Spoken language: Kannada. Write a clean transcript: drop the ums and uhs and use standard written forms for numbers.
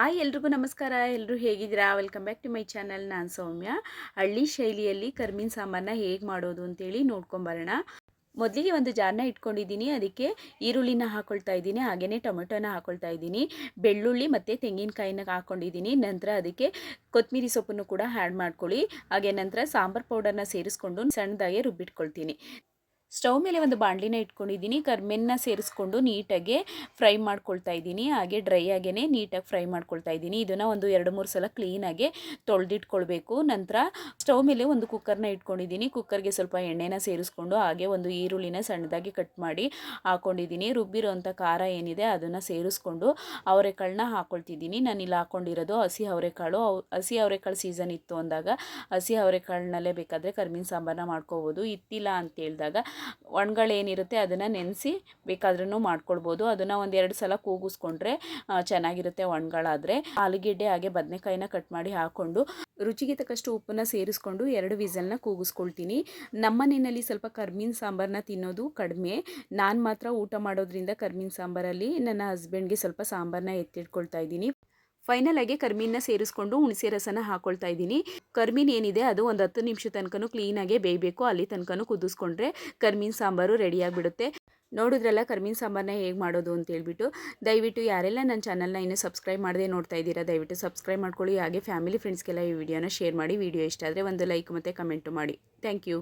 ಹಾಯ್ ಎಲ್ರಿಗೂ ನಮಸ್ಕಾರ. ಎಲ್ಲರೂ ಹೇಗಿದ್ದೀರಾ? Welcome back to my channel. ನಾನು ಸೌಮ್ಯ. ಹಳ್ಳಿ ಶೈಲಿಯಲ್ಲಿ ಕರ್ಮೀನ್ ಸಾಂಬಾರನ್ನ ಹೇಗೆ ಮಾಡೋದು ಅಂತೇಳಿ ನೋಡ್ಕೊಂಬರೋಣ. ಮೊದಲಿಗೆ ಒಂದು ಜಾರನ್ನ ಇಟ್ಕೊಂಡಿದ್ದೀನಿ. ಅದಕ್ಕೆ ಈರುಳ್ಳಿನ ಹಾಕ್ಕೊಳ್ತಾ ಇದ್ದೀನಿ, ಹಾಗೆಯೇ ಟೊಮೆಟೊನ ಹಾಕ್ಕೊಳ್ತಾ ಇದ್ದೀನಿ, ಬೆಳ್ಳುಳ್ಳಿ ಮತ್ತು ತೆಂಗಿನಕಾಯಿನ ಹಾಕ್ಕೊಂಡಿದ್ದೀನಿ. ನಂತರ ಅದಕ್ಕೆ ಕೊತ್ತಂಬರಿ ಸೊಪ್ಪನ್ನು ಕೂಡ ಆ್ಯಡ್ ಮಾಡ್ಕೊಳ್ಳಿ. ಹಾಗೆ ನಂತರ ಸಾಂಬಾರು ಪೌಡರ್ನ ಸೇರಿಸ್ಕೊಂಡು ಸಣ್ಣದಾಗಿ ರುಬ್ಬಿಟ್ಕೊಳ್ತೀನಿ. ಸ್ಟವ್ ಮೇಲೆ ಒಂದು ಬಾಣಲಿನ ಇಟ್ಕೊಂಡಿದ್ದೀನಿ. ಕರ್ಮೆನ್ನ ಸೇರಿಸ್ಕೊಂಡು ನೀಟಾಗಿ ಫ್ರೈ ಮಾಡ್ಕೊಳ್ತಾ ಇದ್ದೀನಿ. ಹಾಗೆ ಡ್ರೈ ಆಗೇ ನೀಟಾಗಿ ಫ್ರೈ ಮಾಡ್ಕೊಳ್ತಾ ಇದ್ದೀನಿ. ಇದನ್ನು ಒಂದು 2-3 ಸಲ ಕ್ಲೀನಾಗಿ ತೊಳೆದಿಟ್ಕೊಳ್ಬೇಕು. ನಂತರ ಸ್ಟವ್ ಮೇಲೆ ಒಂದು ಕುಕ್ಕರ್ನ ಇಟ್ಕೊಂಡಿದ್ದೀನಿ. ಕುಕ್ಕರ್ಗೆ ಸ್ವಲ್ಪ ಎಣ್ಣೆನ ಸೇರಿಸ್ಕೊಂಡು ಹಾಗೆ ಒಂದು ಈರುಳ್ಳಿನ ಸಣ್ಣದಾಗಿ ಕಟ್ ಮಾಡಿ ಹಾಕ್ಕೊಂಡಿದ್ದೀನಿ. ರುಬ್ಬಿರೋಂಥ ಖಾರ ಏನಿದೆ ಅದನ್ನು ಸೇರಿಸ್ಕೊಂಡು ಅವರೆಕಾಳನ್ನ ಹಾಕ್ಕೊಳ್ತಿದ್ದೀನಿ. ನಾನಿಲ್ಲಿ ಹಾಕ್ಕೊಂಡಿರೋದು ಹಸಿ ಅವರೆಕಾಳು. ಹಸಿ ಅವರೆಕಾಳು ಸೀಸನ್ ಇತ್ತು ಅಂದಾಗ ಹಸಿ ಅವರೆಕಾಳನ್ನಲ್ಲೇ ಬೇಕಾದರೆ ಕರ್ಮೀನ್ ಸಾಂಬಾರನ್ನ ಮಾಡ್ಕೋಬೋದು. ಇತ್ತಿಲ್ಲ ಅಂತ ಹೇಳಿದಾಗ ಒಣಗಳೇನಿರುತ್ತೆ ಅದನ್ನು ನೆನೆಸಿ ಬೇಕಾದ್ರೂ ಮಾಡ್ಕೊಳ್ಬೋದು. ಅದನ್ನು ಒಂದು 2 ಸಲ ಕೂಗಿಸ್ಕೊಂಡ್ರೆ ಚೆನ್ನಾಗಿರುತ್ತೆ ಒಣಗಳಾದರೆ. ಆಲೂಗೆಡ್ಡೆ ಹಾಗೆ ಬದನೆಕಾಯಿನ ಕಟ್ ಮಾಡಿ ಹಾಕ್ಕೊಂಡು ರುಚಿಗೆ ತಕ್ಕಷ್ಟು ಉಪ್ಪನ್ನು ಸೇರಿಸ್ಕೊಂಡು 2 ವಿಸಲ್ನ ಕೂಗಿಸ್ಕೊಳ್ತೀನಿ. ನಮ್ಮನೆಯಲ್ಲಿ ಸ್ವಲ್ಪ ಕರ್ಮೀನ್ ಸಾಂಬಾರನ್ನ ತಿನ್ನೋದು ಕಡಿಮೆ. ನಾನು ಮಾತ್ರ ಊಟ ಮಾಡೋದ್ರಿಂದ ಕರ್ಮೀನ್ ಸಾಂಬಾರಲ್ಲಿ ನನ್ನ ಹಸ್ಬೆಂಡ್ಗೆ ಸ್ವಲ್ಪ ಸಾಂಬಾರನ್ನ ಎತ್ತಿಟ್ಕೊಳ್ತಾ ಇದ್ದೀನಿ. ಫೈನಲ್ ಆಗಿ ಕರ್ಮೀನ ಸೇರಿಸ್ಕೊಂಡು ಹುಣಸೆ ರಸನ ಹಾಕ್ಕೊಳ್ತಾ ಇದ್ದೀನಿ. ಕರ್ಮೀನ್ ಏನಿದೆ ಅದು ಒಂದು 10 ನಿಮಿಷ ತನಕನೂ ಕ್ಲೀನಾಗೆ ಬೇಯಬೇಕು. ಅಲ್ಲಿ ತನಕನೂ ಕುದಿಸ್ಕೊಂಡ್ರೆ ಕರ್ಮೀನ್ ಸಾಂಬಾರು ರೆಡಿಯಾಗಿಬಿಡುತ್ತೆ. ನೋಡಿದ್ರಲ್ಲ ಕರ್ಮೀನ್ ಸಾಂಬಾರನ್ನ ಹೇಗೆ ಮಾಡೋದು ಅಂತ ಹೇಳ್ಬಿಟ್ಟು. ದಯವಿಟ್ಟು ಯಾರೆಲ್ಲ ನನ್ನ ಚಾನಲ್ನ ಇನ್ನೂ ಸಬ್ಸ್ಕ್ರೈಬ್ ಮಾಡದೆ ನೋಡ್ತಾ ಇದ್ದೀರಾ ದಯವಿಟ್ಟು ಸಬ್ಸ್ಕ್ರೈಬ್ ಮಾಡ್ಕೊಳ್ಳಿ. ಹಾಗೆ ಫ್ಯಾಮಿಲಿ ಫ್ರೆಂಡ್ಸ್ಗೆಲ್ಲ ಈ ವಿಡಿಯೋನ ಶೇರ್ ಮಾಡಿ. ವಿಡಿಯೋ ಇಷ್ಟ ಆದರೆ ಒಂದು ಲೈಕ್ ಮತ್ತು ಕಮೆಂಟು ಮಾಡಿ. Thank you.